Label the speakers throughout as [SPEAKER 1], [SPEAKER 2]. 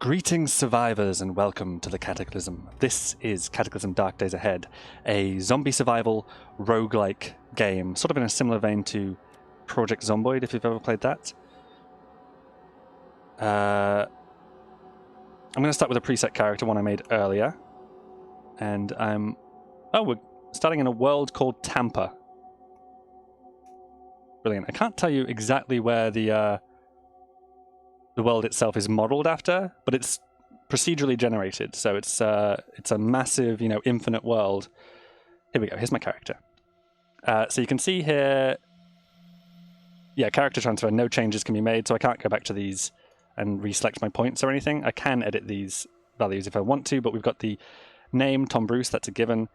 [SPEAKER 1] Greetings survivors and welcome to the Cataclysm. This is Cataclysm Dark Days Ahead, a zombie survival roguelike game, sort of in a similar vein to Project Zomboid if you've ever played that. I'm going to start with a preset character, one I made earlier. And we're starting in a world called Tampa. Brilliant. I can't tell you exactly where the world itself is modeled after, but it's procedurally generated, so it's a massive, infinite world. Here we go. Here's my character. So you can see here, character transfer. No changes can be made, so I can't go back to these and reselect my points or anything. I can edit these values if I want to, but we've got the name Tom Bruce. That's a given.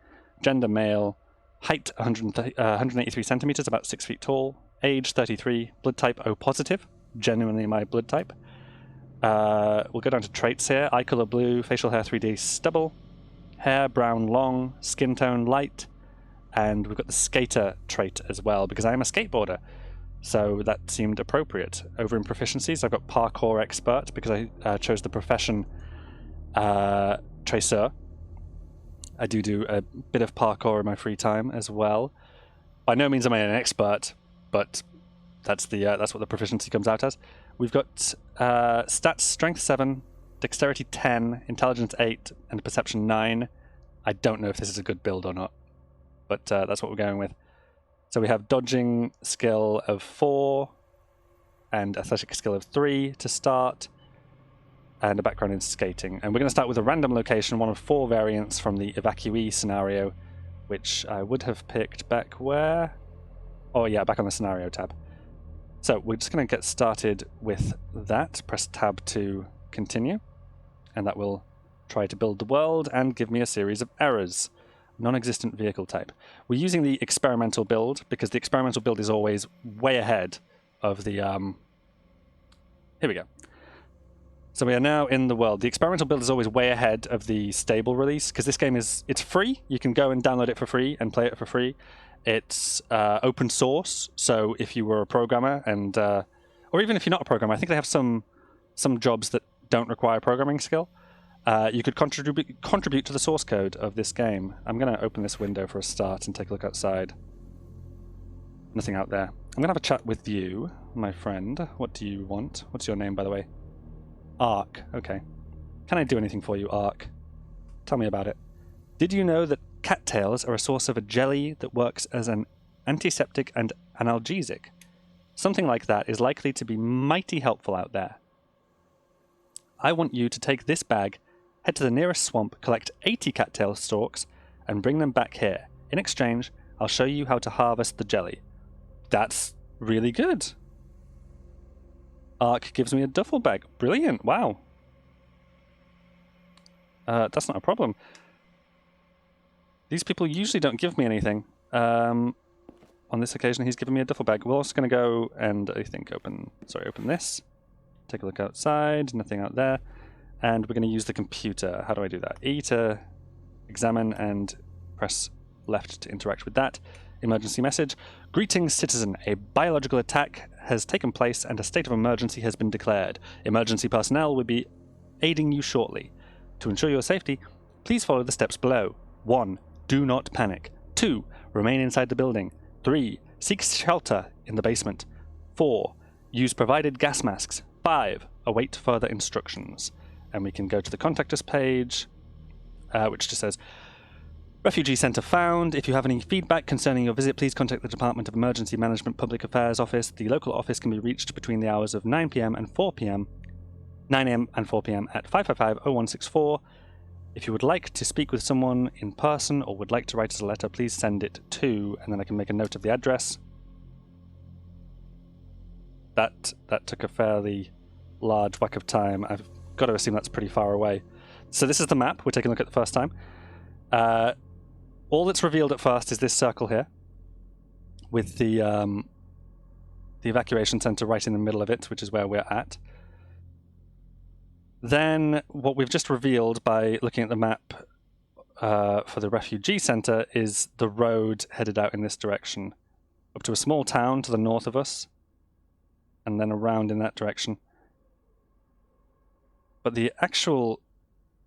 [SPEAKER 1] Gender male. Height 183 centimeters, about 6 feet tall. Age 33. Blood type O positive. Genuinely my blood type. We'll go down to traits here. Eye color blue, facial hair 3D stubble, hair brown long, skin tone light, and we've got the skater trait as well because I am a skateboarder, so that seemed appropriate. Over in proficiencies, I've got parkour expert because I chose the profession tracer. I do a bit of parkour in my free time as well. By no means am I an expert, but that's what the proficiency comes out as. We've got stats: strength 7, dexterity 10, intelligence 8, and perception 9. I don't know if this is a good build or not, but that's what we're going with. So we have dodging skill of 4, and athletic skill of 3 to start, and a background in skating. And we're going to start with a random location, one of 4 variants from the evacuee scenario, which I would have picked back where? Oh yeah, back on the scenario tab. So we're just going to get started with that. Press tab to continue, and that will try to build the world and give me a series of errors. Non-existent vehicle type. We're using the experimental build because the experimental build is always way ahead of the... Here we go. So we are now in the world. The experimental build is always way ahead of the stable release because this game it's free. You can go and download it for free and play it for free. It's open source, so if you were a programmer and or even if you're not a programmer, I think they have some jobs that don't require programming skill. You could contribute to the source code of this game. I'm going to open this window for a start and take a look outside. Nothing out there. I'm going to have a chat with you, my friend. What do you want? What's your name, by the way? Ark. Okay. Can I do anything for you, Ark? Tell me about it. Did you know that cattails are a source of a jelly that works as an antiseptic and analgesic? Something like that is likely to be mighty helpful out there. I want you to take this bag, head to the nearest swamp, collect 80 cattail stalks, and bring them back here. In exchange, I'll show you how to harvest the jelly. That's really good. Ark gives me a duffel bag. Brilliant. Wow. That's not a problem. These people usually don't give me anything. On this occasion, he's given me a duffel bag. We're also going to go and, I think, open this. Take a look outside. Nothing out there. And we're going to use the computer. How do I do that? E to examine and press left to interact with that. Emergency message. Greetings, citizen. A biological attack has taken place and a state of emergency has been declared. Emergency personnel will be aiding you shortly. To ensure your safety, please follow the steps below. 1. Do not panic. 2. Remain inside the building. 3. Seek shelter in the basement. 4. Use provided gas masks. 5. Await further instructions. And we can go to the Contact Us page, which just says, Refugee Center found. If you have any feedback concerning your visit, please contact the Department of Emergency Management Public Affairs Office. The local office can be reached between the hours of 9 p.m. and 4 p.m. 9 a.m. and 4 p.m. at 555-0164. If you would like to speak with someone in person or would like to write us a letter, please send it to, and then I can make a note of the address. That took a fairly large whack of time. I've got to assume that's pretty far away. So this is the map we're taking a look at the first time. All that's revealed at first is this circle here, with the evacuation center right in the middle of it, which is where we're at. Then what we've just revealed by looking at the map for the refugee center is the road headed out in this direction, up to a small town to the north of us, and then around in that direction. But the actual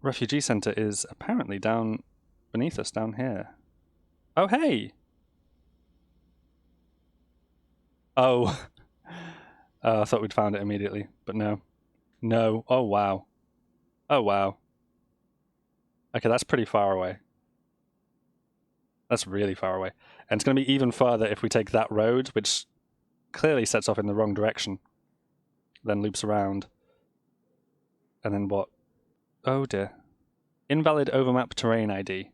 [SPEAKER 1] refugee center is apparently down beneath us, down here. Oh, hey! Oh. I thought we'd found it immediately, but no. No. Oh, wow. Oh, wow. Okay, that's pretty far away. That's really far away. And it's going to be even further if we take that road, which clearly sets off in the wrong direction. Then loops around. And then what? Oh, dear. Invalid overmap terrain ID.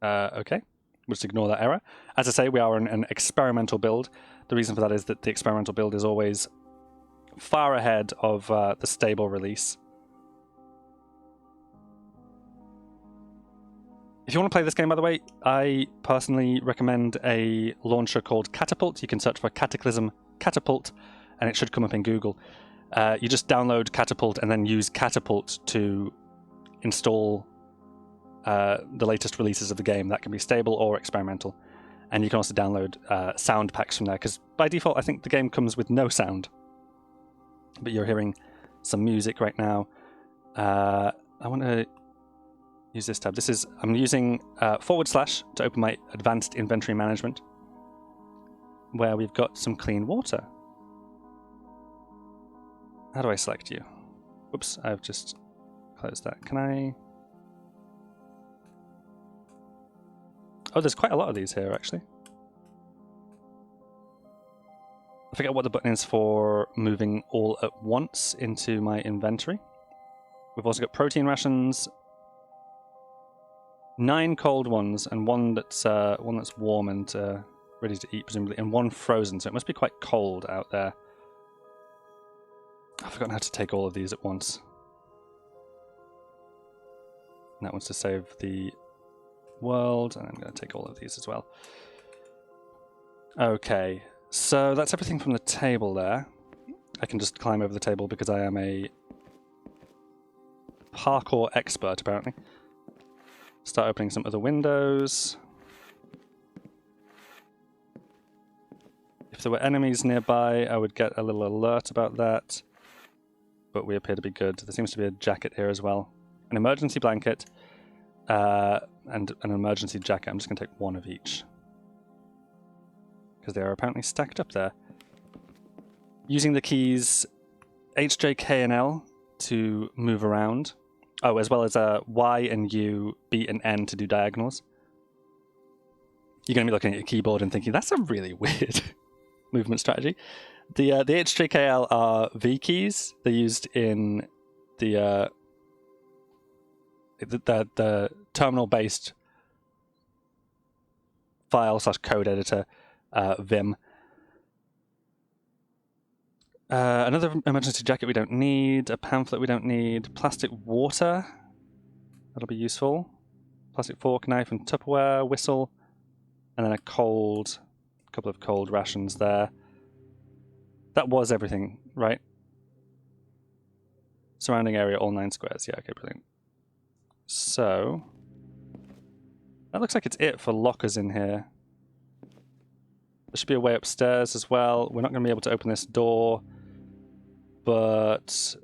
[SPEAKER 1] Okay. We'll just ignore that error. As I say, we are in an experimental build. The reason for that is that the experimental build is always far ahead of the stable release. If you want to play this game, by the way, I personally recommend a launcher called Catapult. You can search for Cataclysm Catapult, and it should come up in Google. You just download Catapult and then use Catapult to install the latest releases of the game. That can be stable or experimental. And you can also download sound packs from there, because by default I think the game comes with no sound. But you're hearing some music right now. I want to use this tab. I'm using / to open my advanced inventory management, where we've got some clean water. How do I select you? Oops, I've just closed that. Can I... Oh, there's quite a lot of these here, actually. I forget what the button is for moving all at once into my inventory. We've also got protein rations, 9 cold ones, and one that's warm and ready to eat, presumably, and 1 frozen, so it must be quite cold out there. I've forgotten how to take all of these at once. And that one's to save the world, and I'm going to take all of these as well. Okay, so that's everything from the table there. I can just climb over the table because I am a parkour expert, apparently. Start opening some other windows. If there were enemies nearby, I would get a little alert about that. But we appear to be good. There seems to be a jacket here as well. An emergency blanket and an emergency jacket. I'm just going to take 1 of each, because they are apparently stacked up there. Using the keys H, J, K, and L to move around. Oh, as well as Y and U, B and N to do diagonals. You're going to be looking at your keyboard and thinking, that's a really weird movement strategy. The H, J, K, L are V keys. They're used in the terminal-based file/code editor, Vim. Another emergency jacket we don't need, a pamphlet we don't need, plastic water, that'll be useful, plastic fork, knife and Tupperware, whistle, and then a couple of cold rations there. That was everything, right? Surrounding area, all 9 squares. Yeah, okay, brilliant. So, that looks like it's it for lockers in here. There should be a way upstairs as well. We're not going to be able to open this door, but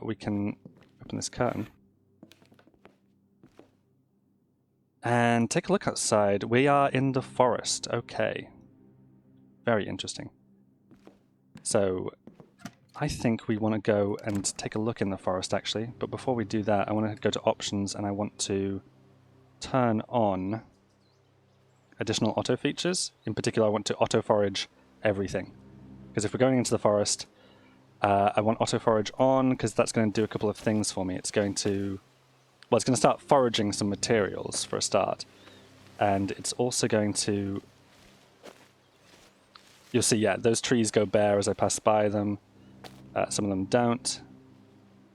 [SPEAKER 1] we can open this curtain. And take a look outside. We are in the forest. Okay. Very interesting. So, I think we want to go and take a look in the forest, actually. But before we do that, I want to go to options, and I want to turn on additional auto features. In particular, I want to auto forage everything. Because if we're going into the forest, I want auto forage on, because that's going to do a couple of things for me. It's going to... Well, it's going to start foraging some materials for a start. And it's also going to... You'll see, yeah, those trees go bare as I pass by them. Some of them don't.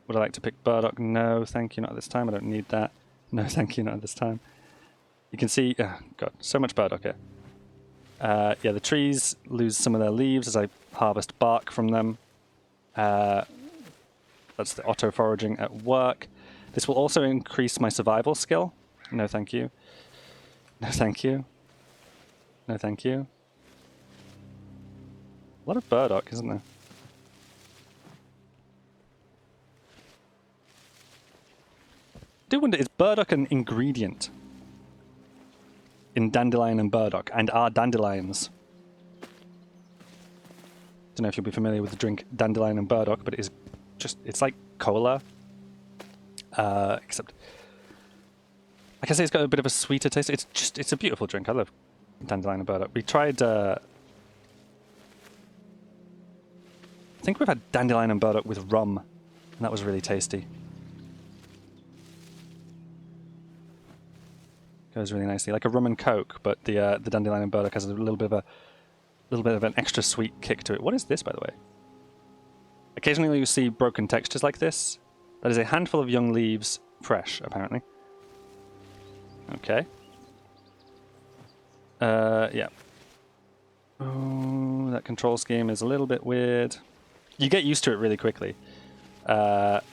[SPEAKER 1] Would I like to pick burdock? No, thank you, not at this time. I don't need that. No, thank you, not at this time. You can see, oh god, so much burdock here. Yeah, the trees lose some of their leaves as I harvest bark from them. That's the auto foraging at work. This will also increase my survival skill. No, thank you. No, thank you. No, thank you. A lot of burdock, isn't there? do wonder, is burdock an ingredient in dandelion and burdock? And are dandelions? Don't know if you'll be familiar with the drink dandelion and burdock, but it is just, it's like cola. Except, like I say, it's got a bit of a sweeter taste. It's a beautiful drink. I love dandelion and burdock. We tried, I think we've had dandelion and burdock with rum, and that was really tasty. Goes really nicely, like a rum and coke, but the dandelion and burdock has a little bit of an extra sweet kick to it. What is this, by the way? Occasionally you see broken textures like this. That is a handful of young leaves, fresh, apparently. Okay. Yeah. Oh, that control scheme is a little bit weird. You get used to it really quickly. But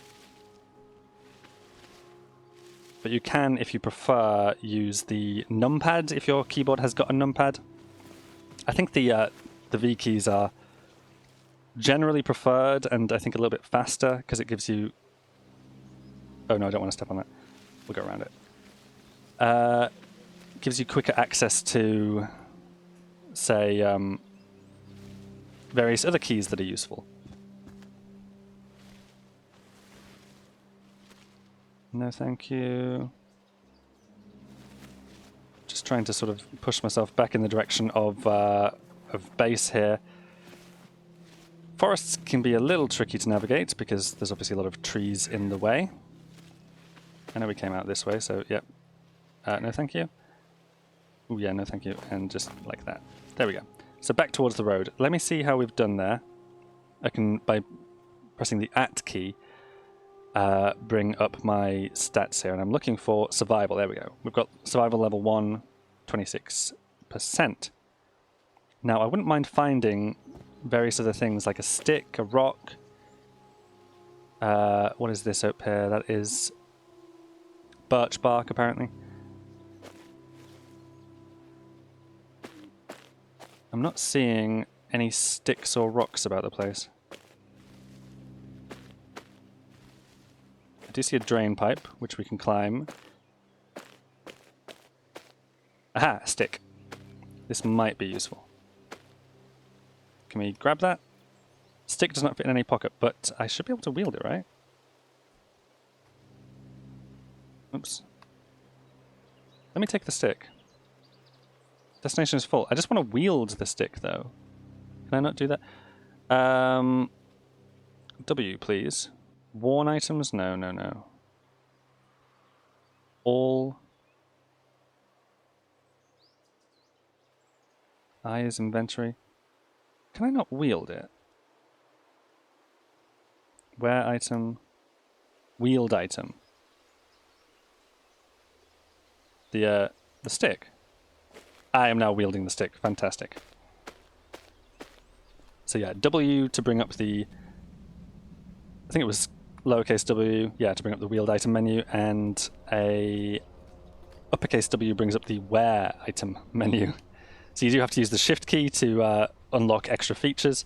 [SPEAKER 1] you can, if you prefer, use the numpad if your keyboard has got a numpad. I think the V keys are generally preferred, and I think a little bit faster because it gives you... Oh no, I don't want to step on that. We'll go around it. Gives you quicker access to, say, various other keys that are useful. No, thank you. Just trying to sort of push myself back in the direction of base here. Forests can be a little tricky to navigate because there's obviously a lot of trees in the way. I know we came out this way, so yep. No, thank you. Oh yeah, no, thank you. And just like that. There we go. So back towards the road. Let me see how we've done there. I can, by pressing the at key, bring up my stats here, and I'm looking for survival. There we go. We've got survival level 1, 26%. Now, I wouldn't mind finding various other things like a stick, a rock. What is this up here? That is birch bark, apparently. I'm not seeing any sticks or rocks about the place. I do see a drain pipe, which we can climb. Aha, a stick. This might be useful. Can we grab that? Stick does not fit in any pocket, but I should be able to wield it, right? Oops. Let me take the stick. Destination is full. I just want to wield the stick, though. Can I not do that? W, please. Worn items? No, no, no. All. I is inventory. Can I not wield it? Wear item. Wield item. The stick. I am now wielding the stick. Fantastic. So yeah, W to bring up the... I think it was lowercase w, yeah, to bring up the wheeled item menu, and a uppercase W brings up the wear item menu. So you do have to use the shift key to unlock extra features,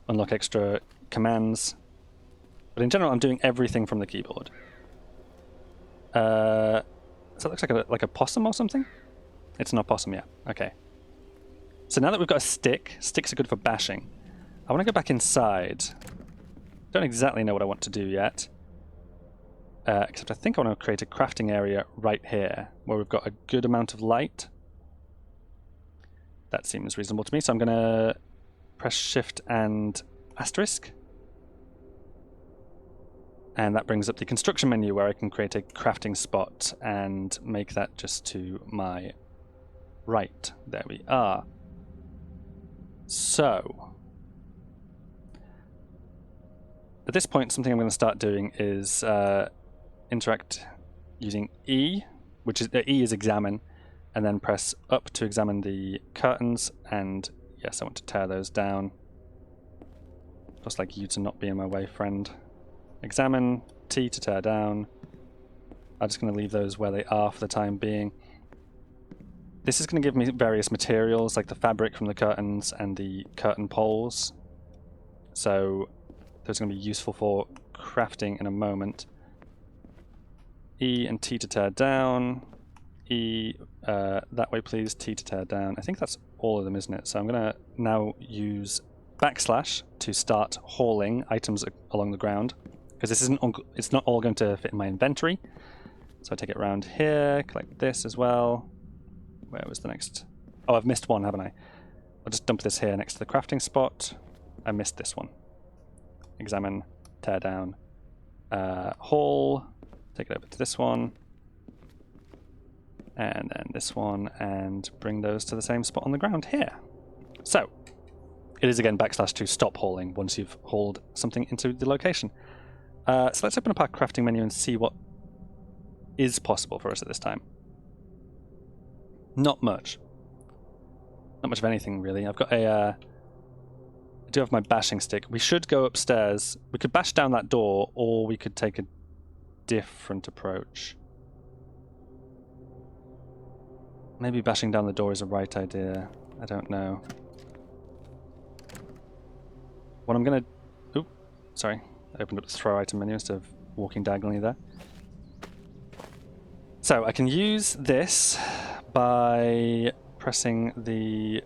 [SPEAKER 1] unlock extra commands. But in general, I'm doing everything from the keyboard. So it looks like a possum or something? It's an opossum, yeah. Okay. So now that we've got a stick, sticks are good for bashing. I want to go back inside. Don't exactly know what I want to do yet. Except I think I want to create a crafting area right here, where we've got a good amount of light. That seems reasonable to me, so I'm going to press Shift and Asterisk. And that brings up the construction menu, where I can create a crafting spot and make that just to my right. There we are. So, at this point, something I'm going to start doing is interact using E, which is E is examine, and then press up to examine the curtains. And yes, I want to tear those down. Just like you to not be in my way, friend. Examine, T to tear down. I'm just going to leave those where they are for the time being. This is going to give me various materials, like the fabric from the curtains and the curtain poles. So those are going to be useful for crafting in a moment. E and T to tear down. E, that way please, T to tear down. I think that's all of them, isn't it? So I'm going to now use backslash to start hauling items along the ground, because this isn't, it's not all going to fit in my inventory. So I take it around here, collect this as well. Where was the next? Oh, I've missed one, haven't I? I'll just dump this here next to the crafting spot. I missed this one. Examine, tear down, haul, take it over to this one, and then this one, and bring those to the same spot on the ground here. So, it is again backslash to stop hauling once you've hauled something into the location. So let's open up our crafting menu and see what is possible for us at this time. Not much. Not much of anything, really. I've got a... I do have my bashing stick. We should go upstairs. We could bash down that door, or we could take a different approach. Maybe bashing down the door is a right idea. I don't know. What I'm gonna... Oop, sorry. I opened up the throw item menu instead of walking diagonally there. So I can use this by pressing the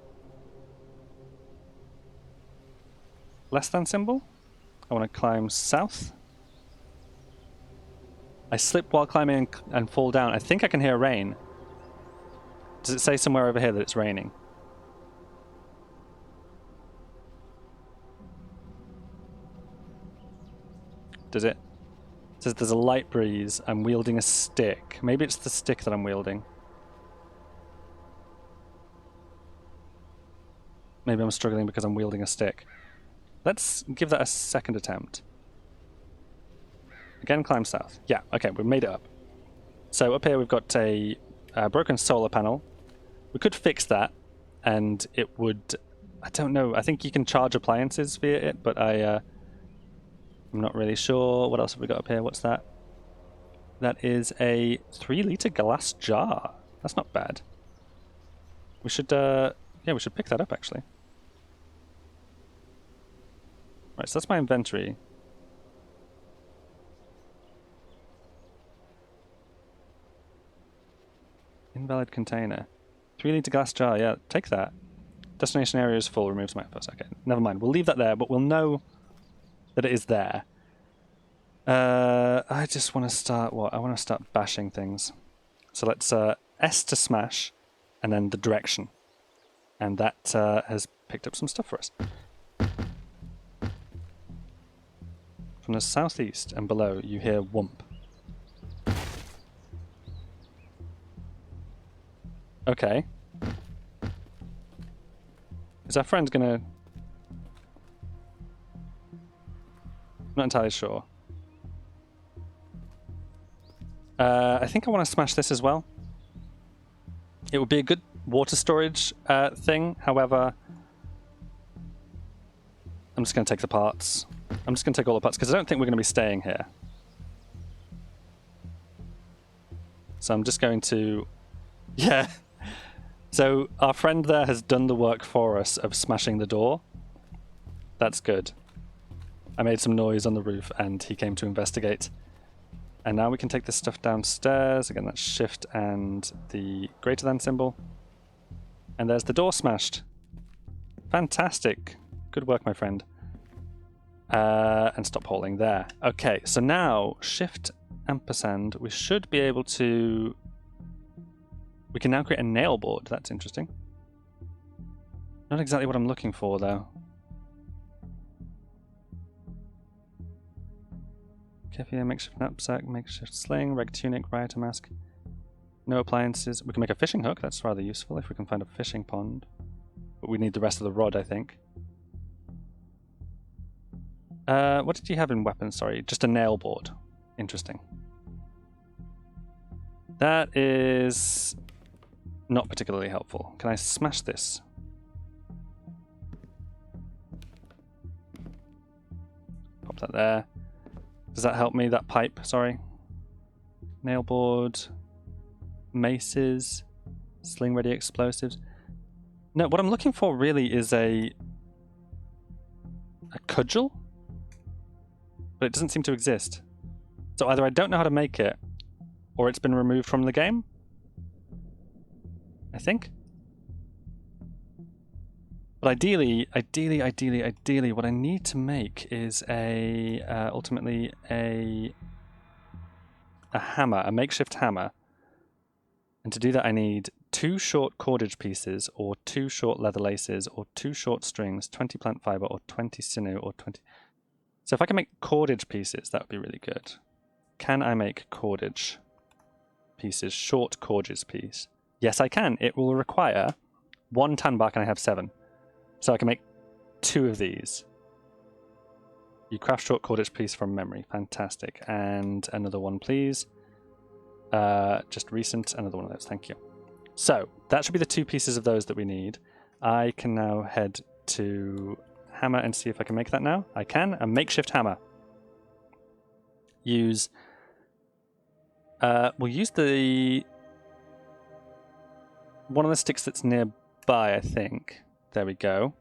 [SPEAKER 1] less than symbol. I want to climb south. I slip while climbing and fall down. I think I can hear rain. Does it say somewhere over here that it's raining? Does it? It says there's a light breeze. I'm wielding a stick. Maybe it's the stick that I'm wielding. Maybe I'm struggling because I'm wielding a stick. Let's give that a second attempt. Again, climb south. Yeah, okay, we've made it up. So up here we've got a broken solar panel. We could fix that, and it would... I don't know. I think you can charge appliances via it, but I'm not really sure. What else have we got up here? What's that? That is a 3-liter glass jar. That's not bad. We should, yeah, we should pick that up, actually. Right, so that's my inventory. Invalid container. 3-liter glass jar, yeah, take that. Destination area is full, removes my outpost. Okay, never mind. We'll leave that there, but we'll know that it is there. I just want to start, what? I want to start bashing things. So let's S to smash, and then the direction. And that has picked up some stuff for us. From the southeast and below, you hear whoomp. Okay. Is our friend gonna... Not entirely sure. I think I want to smash this as well. It would be a good water storage thing, however... I'm just going to take the parts. I'm just going to take all the parts, because I don't think we're going to be staying here. So I'm just going to... Yeah. So our friend there has done the work for us of smashing the door. That's good. I made some noise on the roof and he came to investigate. And now we can take this stuff downstairs. Again, that's shift and the greater than symbol. And there's the door smashed. Fantastic. Good work, my friend. And stop hauling there. Okay, so now shift ampersand. We should be able to... We can now create a nail board. That's interesting. Not exactly what I'm looking for, though. Kefir, makeshift knapsack, makeshift sling, reg tunic, rioter mask. No appliances. We can make a fishing hook. That's rather useful if we can find a fishing pond. But we need the rest of the rod, I think. What did you have in weapons? Sorry, just a nail board. Interesting. That is not particularly helpful. Can I smash this? Pop that there. Does that help me? That pipe, sorry. Nail board. Maces. Sling ready explosives. No, what I'm looking for really is a cudgel? But it doesn't seem to exist. So either I don't know how to make it, or it's been removed from the game, I think. But ideally, what I need to make is ultimately a hammer, a makeshift hammer. And to do that, I need 2 short cordage pieces, or 2 short leather laces, or 2 short strings, 20 plant fiber, or 20 sinew, or 20... So if I can make cordage pieces, that would be really good. Can I make cordage pieces, short cordage piece? Yes, I can. It will require 1 tan bark, and I have 7. So I can make 2 of these. You craft short cordage piece from memory. Fantastic. And another one, please. Just recent, another one of those. Thank you. So that should be the 2 pieces of those that we need. I can now head to hammer and see if I can make that now. I can. A makeshift hammer. Use... we'll use the... one of the sticks that's nearby, I think. There we go.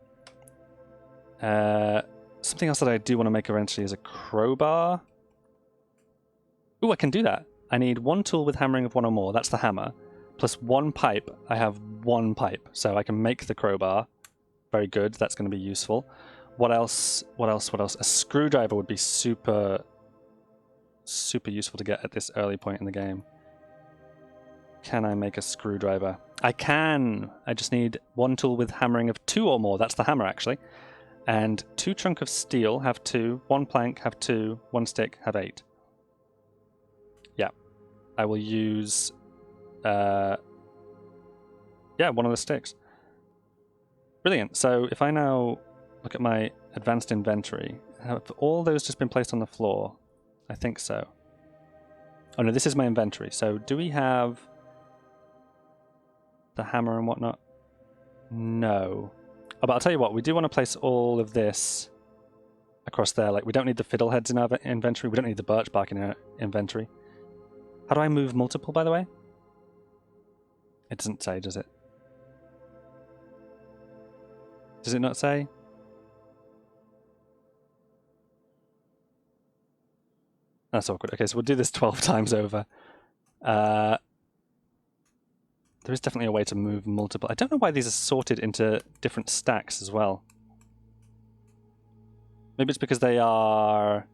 [SPEAKER 1] Something else that I do want to make eventually is a crowbar. Ooh, I can do that. I need 1 tool with hammering of 1 or more. That's the hammer. Plus 1 pipe. I have 1 pipe. So I can make the crowbar. Very good. That's going to be useful. What else? A screwdriver would be super useful to get at this early point in the game. Can I make a screwdriver? I can! I just need 1 tool with hammering of 2 or more. That's the hammer, actually. And 2 chunk of steel, have 2. 1 plank, have 2. 1 stick, have 8. Yeah. I will use... yeah, 1 of the sticks. Brilliant. So if I now look at my advanced inventory, have all those just been placed on the floor? I think so. Oh no, this is my inventory. So do we have... the hammer and whatnot? No. Oh, but I'll tell you what, we do want to place all of this across there. Like, we don't need the fiddleheads in our inventory. We don't need the birch bark in our inventory. How do I move multiple, by the way? It doesn't say, does it? Does it not say? That's awkward. Okay, so we'll do this 12 times over. There is definitely a way to move multiple. I don't know why these are sorted into different stacks as well. Maybe it's because they are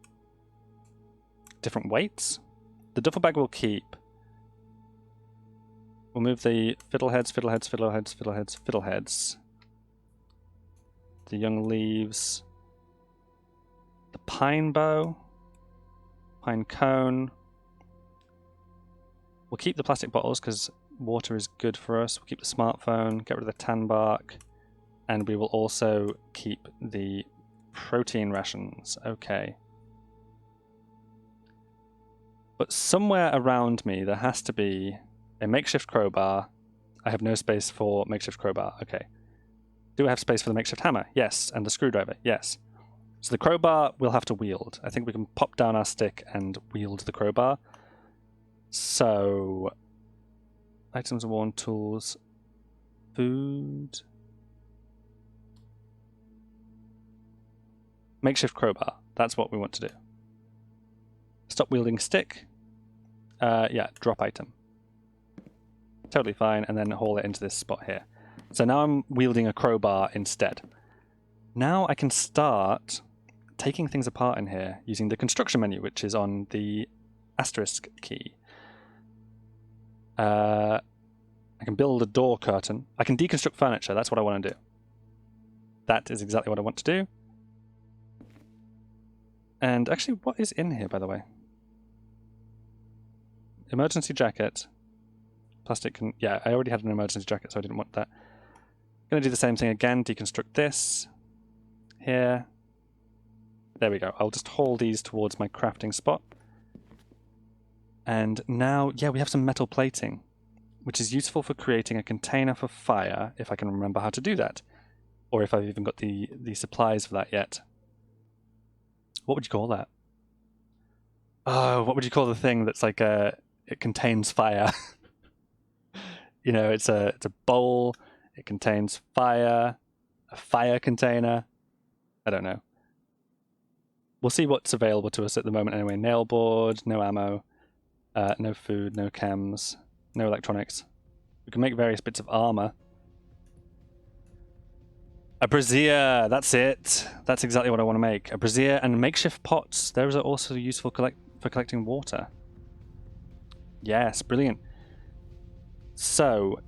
[SPEAKER 1] different weights. The duffel bag will keep. We'll move the fiddleheads. The young leaves. The pine bow. Pine cone. We'll keep the plastic bottles because water is good for us. We'll keep the smartphone, get rid of the tan bark, and we will also keep the protein rations. Okay. But somewhere around me there has to be a makeshift crowbar. I have no space for makeshift crowbar. Okay. Do I have space for the makeshift hammer? Yes. And the screwdriver? Yes. So the crowbar we'll have to wield. I think we can pop down our stick and wield the crowbar. So... items worn, tools, food. Makeshift crowbar. That's what we want to do. Stop wielding stick. Yeah, drop item. Totally fine, and then haul it into this spot here. So now I'm wielding a crowbar instead. Now I can start taking things apart in here using the construction menu, which is on the asterisk key. I can build a door curtain. I can deconstruct furniture. That's what I want to do. That is exactly what I want to do. And actually, what is in here, by the way? Emergency jacket. Plastic can... yeah, I already had an emergency jacket, so I didn't want that. I'm going to do the same thing again. Deconstruct this. Here. There we go. I'll just haul these towards my crafting spot. And now, yeah, we have some metal plating, which is useful for creating a container for fire, if I can remember how to do that. Or if I've even got the supplies for that yet. What would you call that? Oh, what would you call the thing that's like it contains fire? You know, it's a bowl, it contains fire, a fire container. I don't know. We'll see what's available to us at the moment anyway. Nail board, no ammo. No food, no chems, no electronics. We can make various bits of armor. A brazier, that's it. That's exactly what I want to make. A brazier and makeshift pots. Those are also useful for collecting water. Yes, brilliant. So,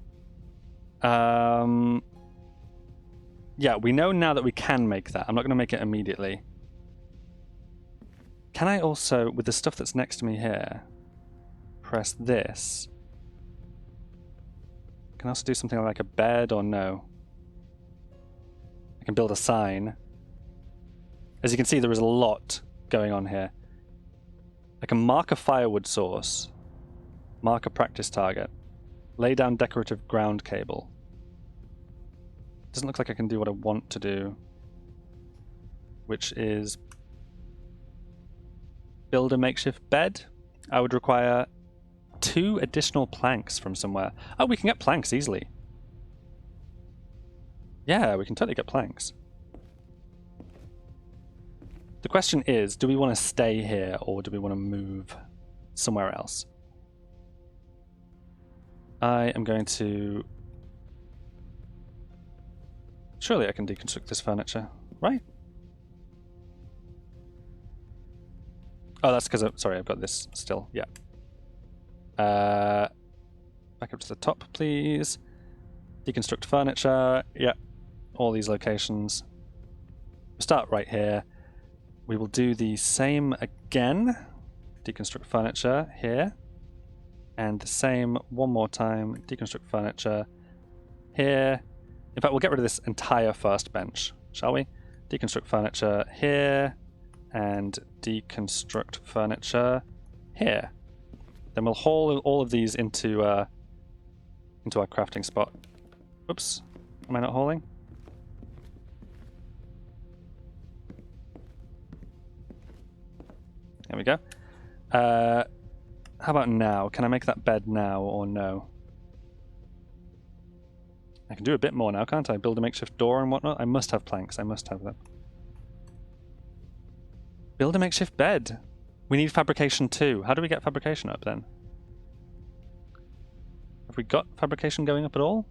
[SPEAKER 1] yeah, we know now that we can make that. I'm not going to make it immediately. Can I also, with the stuff that's next to me here, press this? Can I also do something like a bed or no? I can build a sign. As you can see, there is a lot going on here. I can mark a firewood source, mark a practice target, lay down decorative ground cable. Doesn't look like I can do what I want to do, which is build a makeshift bed. I would require 2 additional planks from somewhere. Oh, we can get planks easily. Yeah, we can totally get planks. The question is, do we want to stay here or do we want to move somewhere else? I am going to... Surely I can deconstruct this furniture, right? Oh, that's because sorry, I've got this still. Yeah. Back up to the top, please. Deconstruct furniture. Yeah. All these locations. We'll start right here. We will do the same again. Deconstruct furniture here. And the same one more time. Deconstruct furniture here. In fact, we'll get rid of this entire first bench, shall we? Deconstruct furniture here. And deconstruct furniture here. Then we'll haul all of these into our crafting spot. Oops, am I not hauling? There we go. How about now? Can I make that bed now or no? I can do a bit more now, can't I? Build a makeshift door and whatnot. I must have planks. I must have them. Build a makeshift bed. We need fabrication too. How do we get fabrication up then? Have we got fabrication going up at all?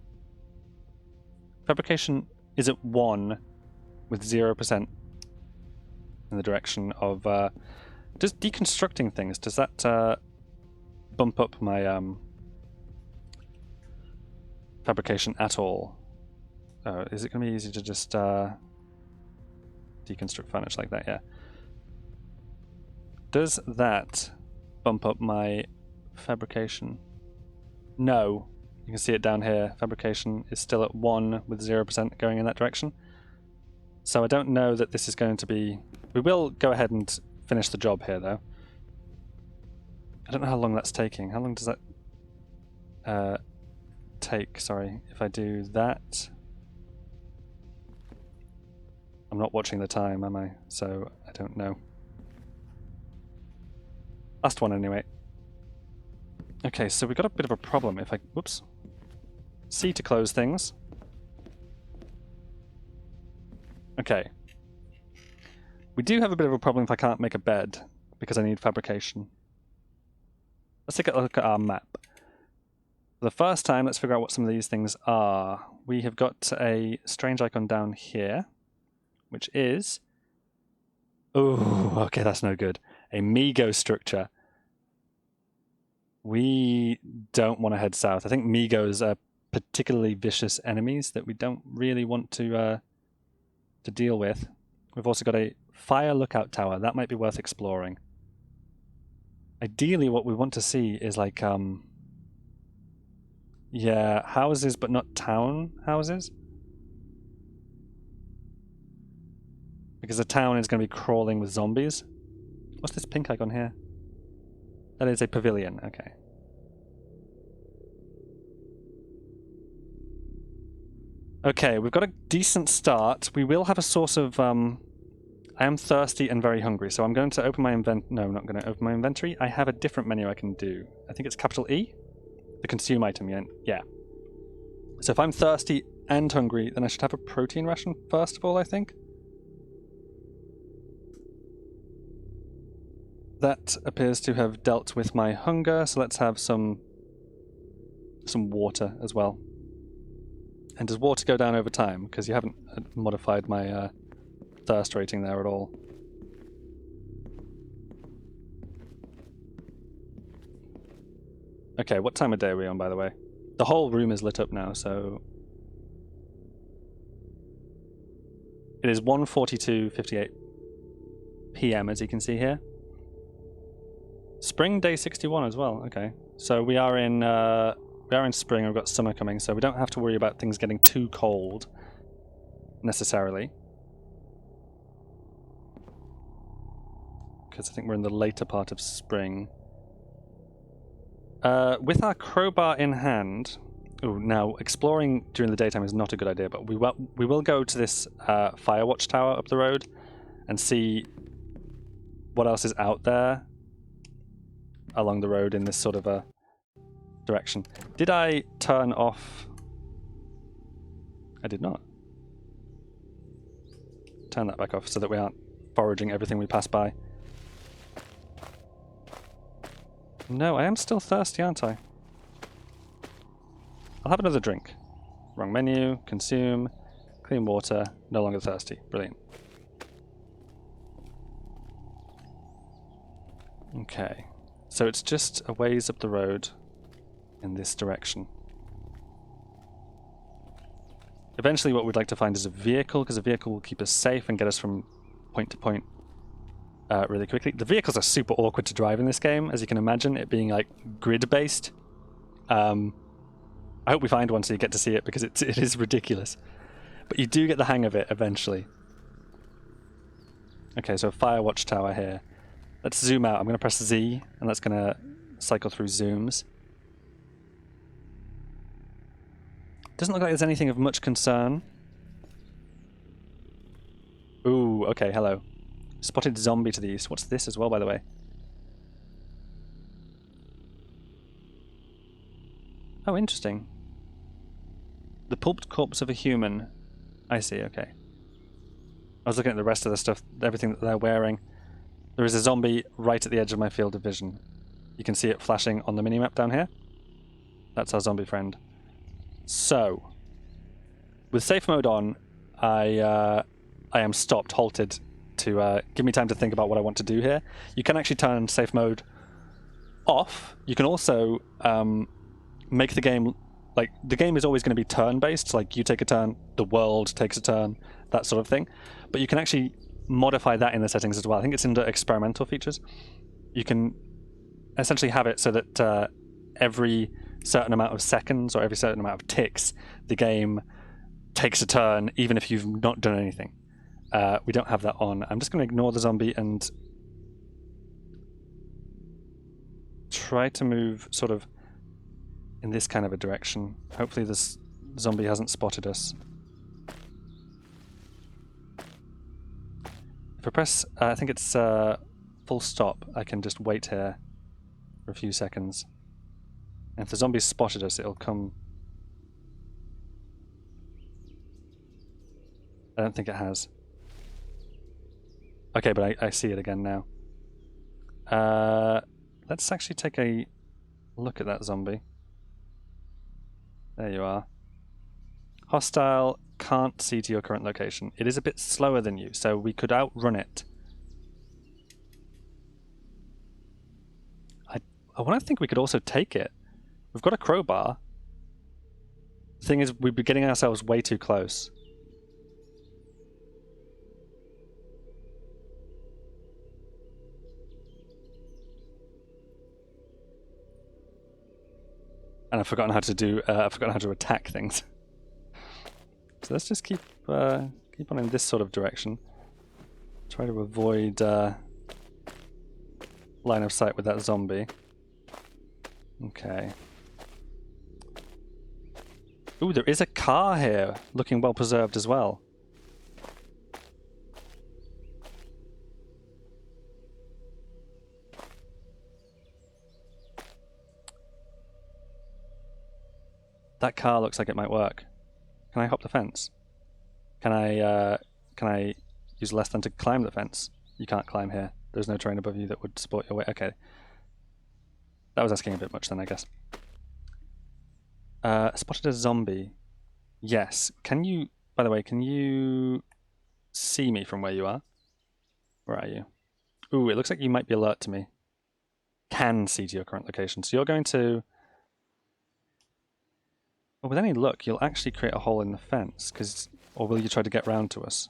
[SPEAKER 1] Fabrication is at 1 with 0% in the direction of... Does deconstructing things, does that bump up my fabrication at all? Oh, is it going to be easy to just deconstruct furniture like that? Yeah. Does that bump up my fabrication? No. You can see it down here. Fabrication is still at 1 with 0% going in that direction. So I don't know that this is going to be... We will go ahead and finish the job here, though. I don't know how long that's taking. How long does that take? Sorry, if I do that... I'm not watching the time, am I? So I don't know. Last one, anyway. Okay, so we've got a bit of a problem if I... Whoops. C to close things. Okay. We do have a bit of a problem if I can't make a bed, because I need fabrication. Let's take a look at our map. For the first time, let's figure out what some of these things are. We have got a strange icon down here, which is... Oh, okay, that's no good. A Migo structure. We don't want to head south. I think Migos are particularly vicious enemies that we don't really want to deal with. We've also got a fire lookout tower. That might be worth exploring. Ideally, what we want to see is like, yeah, houses, but not town houses. Because the town is going to be crawling with zombies. What's this pink icon here? That is a pavilion, okay. Okay, we've got a decent start. We will have a source of... I am thirsty and very hungry, so I'm going to open my No, I'm not going to open my inventory. I have a different menu I can do. I think it's capital E? The consume item, yeah. So if I'm thirsty and hungry, then I should have a protein ration first of all, I think. That appears to have dealt with my hunger, so let's have some water as well. And does water go down over time? Because you haven't modified my thirst rating there at all. Okay, what time of day are we on, by the way? The whole room is lit up now, so... It is 1:42:58 PM, as you can see here. Spring day 61 as well. Okay, so we are in spring. We've got summer coming, so we don't have to worry about things getting too cold necessarily, because I think we're in the later part of spring. With our crowbar in hand. Ooh, now exploring during the daytime is not a good idea, but we will go to this fire watch tower up the road and see what else is out there along the road in this sort of a direction. Did I turn off? I did not. Turn that back off so that we aren't foraging everything we pass by. No, I am still thirsty, aren't I? I'll have another drink. Wrong menu, consume, clean water, no longer thirsty. Brilliant. Okay, so it's just a ways up the road in this direction. Eventually what we'd like to find is a vehicle, because a vehicle will keep us safe and get us from point to point really quickly. The vehicles are super awkward to drive in this game, as you can imagine, it being like grid-based. I hope we find one so you get to see it, because it is ridiculous. But you do get the hang of it eventually. Okay, so fire watch tower here. Let's zoom out. I'm going to press Z, and that's going to cycle through zooms. Doesn't look like there's anything of much concern. Ooh, okay, hello. Spotted zombie to the east. What's this as well, by the way? Oh, interesting. The pulped corpse of a human. I see, okay. I was looking at the rest of the stuff, everything that they're wearing. There is a zombie right at the edge of my field of vision. You can see it flashing on the minimap down here. That's our zombie friend. So, with safe mode on, I am stopped, halted, to give me time to think about what I want to do here. You can actually turn safe mode off. You can also make the game, like, the game is always going to be turn-based, like you take a turn, the world takes a turn, that sort of thing. But you can actually modify that in the settings as well. I think it's in the experimental features. You can essentially have it so that every certain amount of seconds or every certain amount of ticks, the game takes a turn, even if you've not done anything. We don't have that on. I'm just going to ignore the zombie and try to move sort of in this kind of a direction. Hopefully this zombie hasn't spotted us. If I press, I think it's full stop, I can just wait here for a few seconds. And if the zombie's spotted us, it'll come. I don't think it has. Okay, but I see it again now. Let's actually take a look at that zombie. There you are. Hostile, can't see to your current location. It is a bit slower than you, so we could outrun it. I want to think we could also take it. We've got a crowbar. The thing is, we'd be getting ourselves way too close. And I've forgotten how to do. I've forgotten how to attack things. So let's just keep on in this sort of direction. Try to avoid line of sight with that zombie. Okay. Ooh, there is a car here, looking well preserved as well. That car looks like it might work. Can I hop the fence? Can I use less than to climb the fence? You can't climb here. There's no terrain above you that would support your weight. Okay. That was asking a bit much then, I guess. Spotted a zombie. Yes. Can you, by the way, can you see me from where you are? Where are you? Ooh, it looks like you might be alert to me. Can see to your current location. So you're going to... Well, with any luck, you'll actually create a hole in the fence, because... Or will you try to get round to us?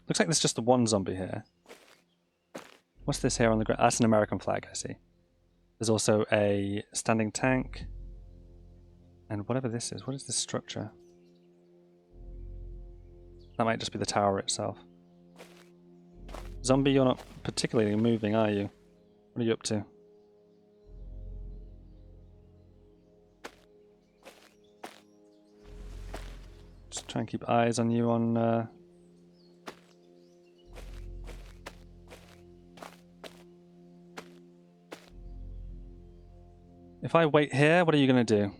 [SPEAKER 1] Looks like there's just the one zombie here. What's this here on the ground? That's an American flag, I see. There's also a standing tank. And whatever this is, what is this structure? That might just be the tower itself. Zombie, you're not particularly moving, are you? What are you up to? Just try and keep eyes on you on... If I wait here, what are you going to do?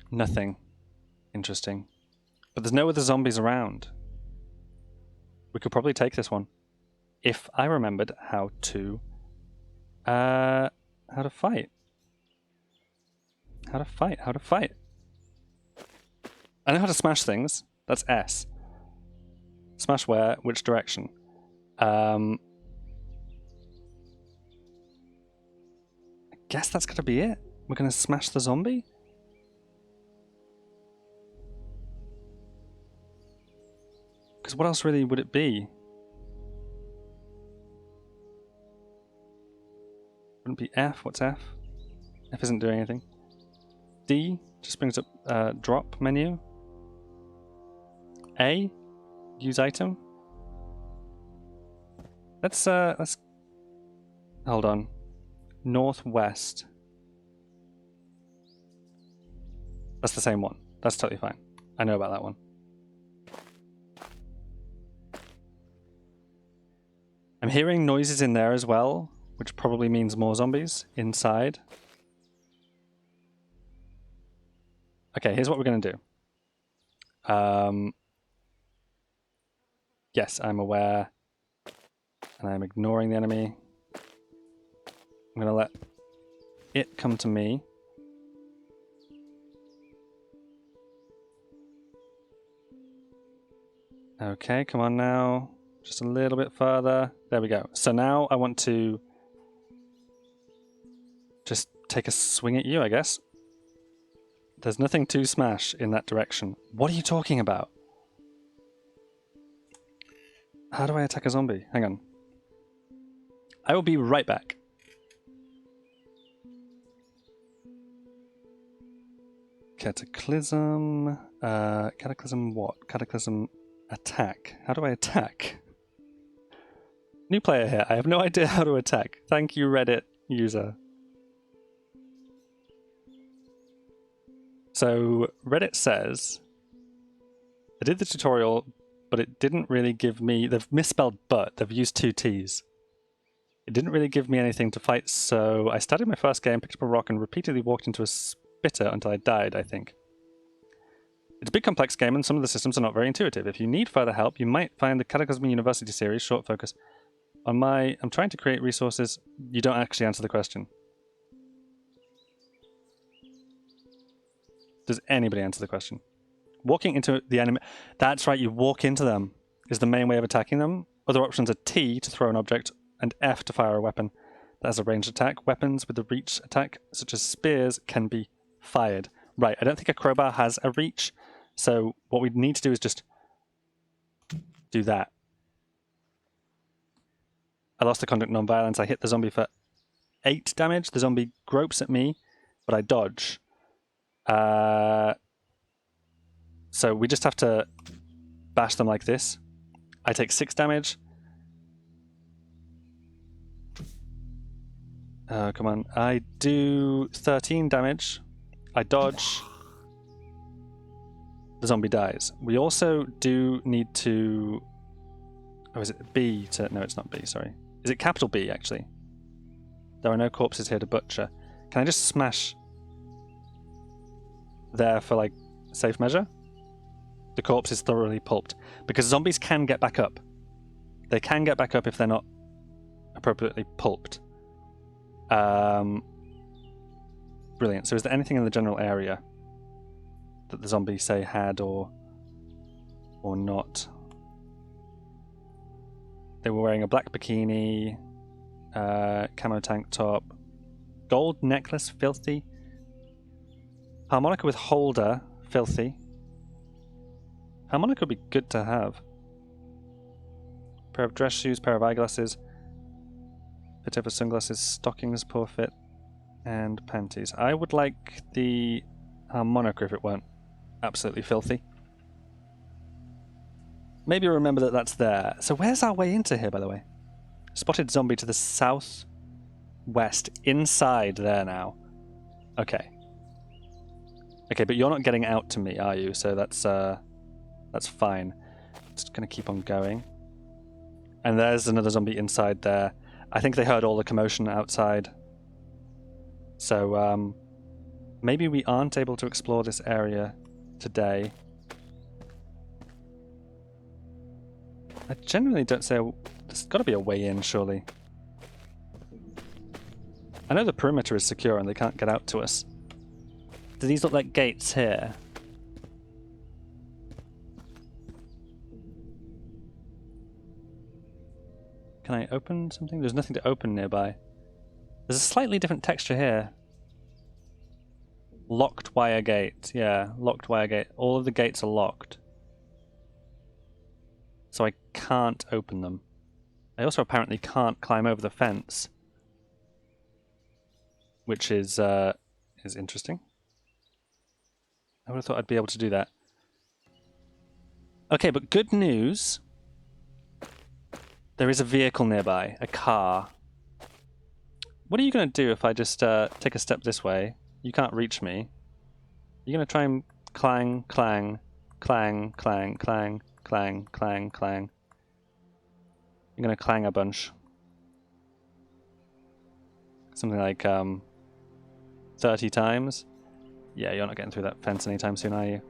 [SPEAKER 1] Nothing. Interesting. But there's no other zombies around. We could probably take this one. If I remembered how to... How to fight. How to fight. How to fight. I know how to smash things. That's S. Smash where? Which direction? I guess that's going to be it. We're going to smash the zombie? Because what else really would it be? Wouldn't be F. What's F? F isn't doing anything. D just brings up drop menu. A, use item. Let's hold on. Northwest. That's the same one. That's totally fine. I know about that one. I'm hearing noises in there as well, which probably means more zombies inside. Okay, here's what we're going to do. Yes, I'm aware. And I'm ignoring the enemy. I'm going to let it come to me. Okay, come on now. Just a little bit further. There we go. So now I want to just take a swing at you, I guess. There's nothing to smash in that direction. What are you talking about? How do I attack a zombie? Hang on. I will be right back. Cataclysm. Cataclysm what? Cataclysm attack. How do I attack? New player here. I have no idea how to attack. Thank you, Reddit user. So, Reddit says, I did the tutorial, but it didn't really give me... They've misspelled but. They've used 2 T's. It didn't really give me anything to fight, so I started my first game, picked up a rock, and repeatedly walked into a spitter until I died, I think. It's a big complex game, and some of the systems are not very intuitive. If you need further help, you might find the Cataclysm University series, short focus. On my... I'm trying to create resources. You don't actually answer the question. Does anybody answer the question? Walking into the enemy... That's right, you walk into them is the main way of attacking them. Other options are T to throw an object and F to fire a weapon. That has a ranged attack. Weapons with a reach attack, such as spears, can be fired. Right, I don't think a crowbar has a reach, so what we need to do is just do that. I lost the conduct non-violence. I hit the zombie for 8 damage. The zombie gropes at me, but I dodge. So we just have to bash them like this. I take 6 damage. Come on. I do 13 damage. I dodge. The zombie dies. We also do need to... Oh, is it B to... No, it's not B, sorry. Is it capital B, actually? There are no corpses here to butcher. Can I just smash there for, like, safe measure. The corpse is thoroughly pulped. Because zombies can get back up. They can get back up if they're not appropriately pulped. Brilliant. So is there anything in the general area that the zombie, say, had or not? They were wearing a black bikini, camo tank top, gold necklace, filthy. Harmonica with holder, filthy. Harmonica would be good to have. Pair of dress shoes, pair of eyeglasses, fit over sunglasses, stockings, poor fit, and panties. I would like the harmonica if it weren't absolutely filthy. Maybe remember that that's there. So where's our way into here, by the way? Spotted zombie to the southwest, inside there now. Okay. Okay, but you're not getting out to me, are you? So that's fine. Just gonna keep on going. And there's another zombie inside there. I think they heard all the commotion outside. So maybe we aren't able to explore this area today. I generally don't say... There's got to be a way in, surely. I know the perimeter is secure and they can't get out to us. Do these look like gates here? Can I open something? There's nothing to open nearby. There's a slightly different texture here. Locked wire gate. Yeah, locked wire gate. All of the gates are locked. So I can't open them. I also apparently can't climb over the fence. Which is interesting. I would have thought I'd be able to do that. Okay, but good news. There is a vehicle nearby. A car. What are you going to do if I just take a step this way? You can't reach me. You're going to try and clang, clang, clang, clang, clang, clang, clang, clang. You're going to clang a bunch. Something like 30 times. Yeah, you're not getting through that fence anytime soon, are you?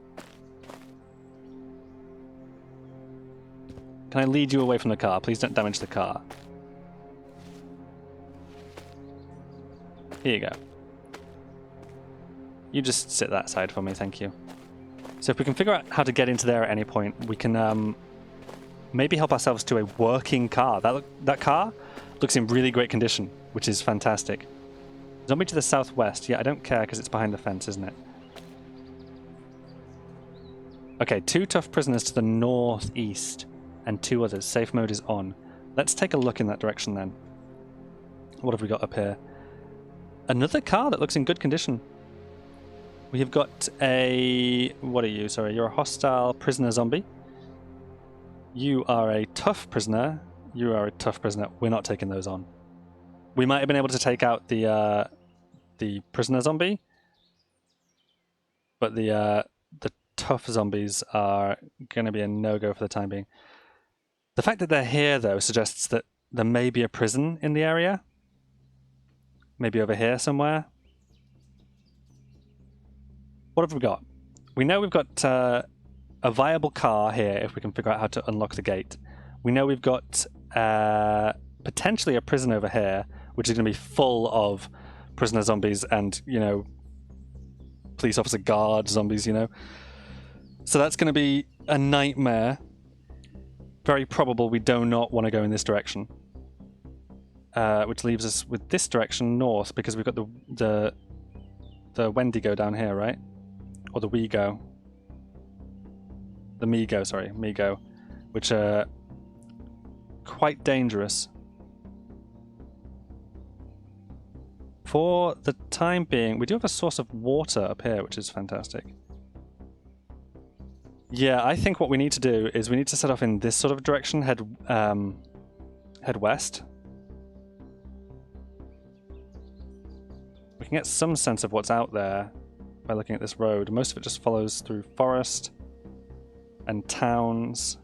[SPEAKER 1] Can I lead you away from the car? Please don't damage the car. Here you go. You just sit that side for me, thank you. So if we can figure out how to get into there at any point, we can maybe help ourselves to a working car. That car looks in really great condition, which is fantastic. Zombie to the southwest. Yeah, I don't care because it's behind the fence, isn't it? Okay, 2 tough prisoners to the northeast and 2 others. Safe mode is on. Let's take a look in that direction then. What have we got up here? Another car that looks in good condition. We have got a... What are you? Sorry, you're a hostile prisoner zombie. You are a tough prisoner. You are a tough prisoner. We're not taking those on. We might have been able to take out the prisoner zombie, but the tough zombies are going to be a no-go for the time being. The fact that they're here, though, suggests that there may be a prison in the area. Maybe over here somewhere. What have we got? We know we've got a viable car here if we can figure out how to unlock the gate. We know we've got potentially a prison over here, which is going to be full of prisoner zombies and, you know, police officer guard zombies, you know. So that's going to be a nightmare. Very probable we do not want to go in this direction. Which leaves us with this direction north, because we've got the Wendigo down here, right? Or the Wego. The Mego, sorry, Mego. Which are quite dangerous. For the time being, we do have a source of water up here, which is fantastic. Yeah, I think what we need to do is we need to set off in this sort of direction, head west. We can get some sense of what's out there by looking at this road. Most of it just follows through forest and towns.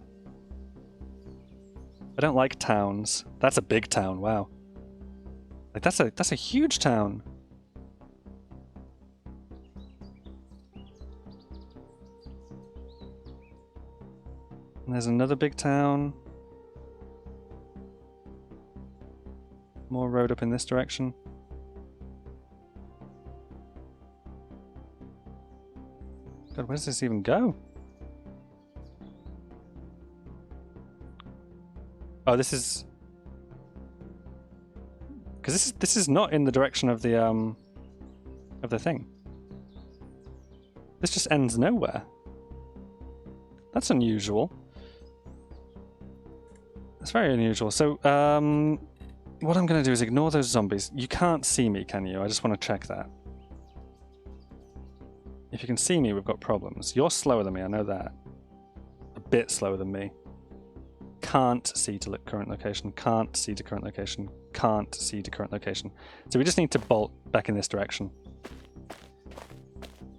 [SPEAKER 1] I don't like towns. That's a big town, wow. Like that's a huge town. And there's another big town. More road up in this direction. God, where does this even go? Oh, this is... Because this is not in the direction of the thing. This just ends nowhere. That's unusual. That's very unusual. So, what I'm going to do is ignore those zombies. You can't see me, can you? I just want to check that. If you can see me, we've got problems. You're slower than me, I know that. A bit slower than me. Can't see to current location. Can't see to current location. Can't see to current location. So we just need to bolt back in this direction.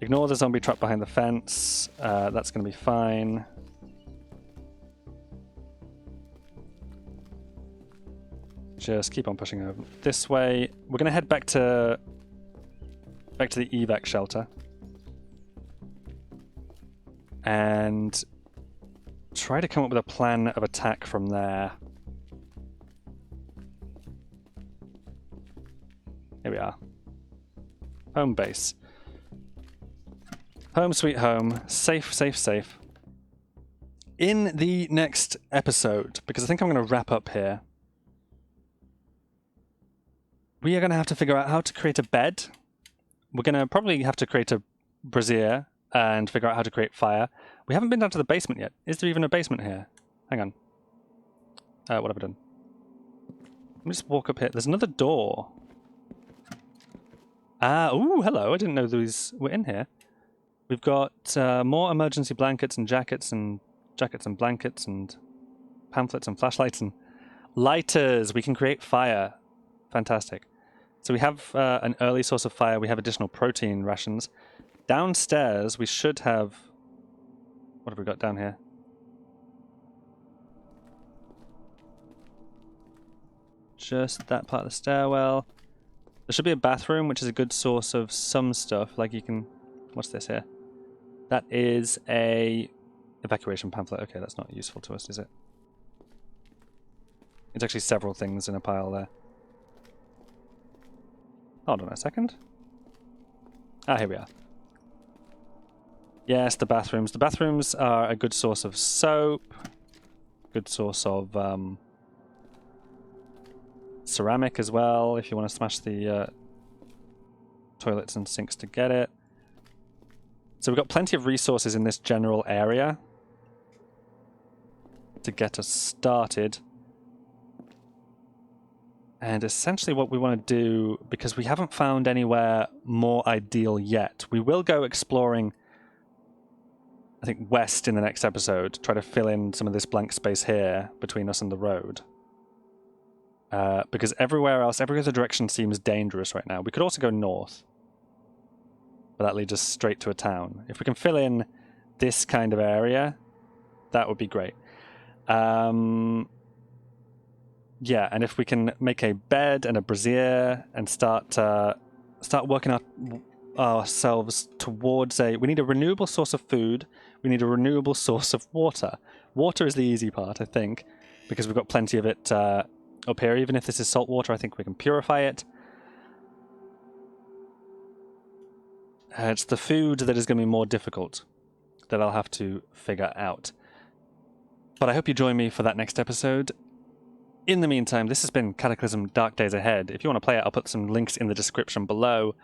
[SPEAKER 1] Ignore the zombie trap behind the fence. That's going to be fine. Just keep on pushing over this way. We're going to head back to the evac shelter and try to come up with a plan of attack from there. Here we are. Home base. Home sweet home. Safe, safe, safe. In the next episode, because I think I'm going to wrap up here, we are going to have to figure out how to create a bed. We're going to probably have to create a brazier and figure out how to create fire. We haven't been down to the basement yet. Is there even a basement here? Hang on. What have I done? Let me just walk up here. There's another door. Ah, ooh, hello. I didn't know these were in here. We've got more emergency blankets and jackets and blankets and pamphlets and flashlights and lighters. We can create fire. Fantastic. So we have an early source of fire. We have additional protein rations. Downstairs, we should have... What have we got down here? Just that part of the stairwell. There should be a bathroom, which is a good source of some stuff. Like you can... What's this here? That is a evacuation pamphlet. Okay, that's not useful to us, is it? It's actually several things in a pile there. Hold on a second. Ah, here we are. Yes, the bathrooms. The bathrooms are a good source of soap. Good source of ceramic as well, if you want to smash the toilets and sinks to get it. So we've got plenty of resources in this general area to get us started. And essentially what we want to do, because we haven't found anywhere more ideal yet, we will go exploring, I think, west in the next episode, try to fill in some of this blank space here between us and the road. Because everywhere else, every other direction seems dangerous right now. We could also go north, but that leads us straight to a town. If we can fill in this kind of area, that would be great. Yeah, and if we can make a bed and a brazier and start working ourselves towards a... We need a renewable source of food. We need a renewable source of water. Water is the easy part, I think, because we've got plenty of it up here. Even if this is salt water, I think we can purify it. It's the food that is going to be more difficult that I'll have to figure out. But I hope you join me for that next episode. In the meantime, this has been Cataclysm Dark Days Ahead. If you want to play it, I'll put some links in the description below.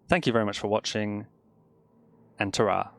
[SPEAKER 1] Thank you very much for watching, and ta-ra.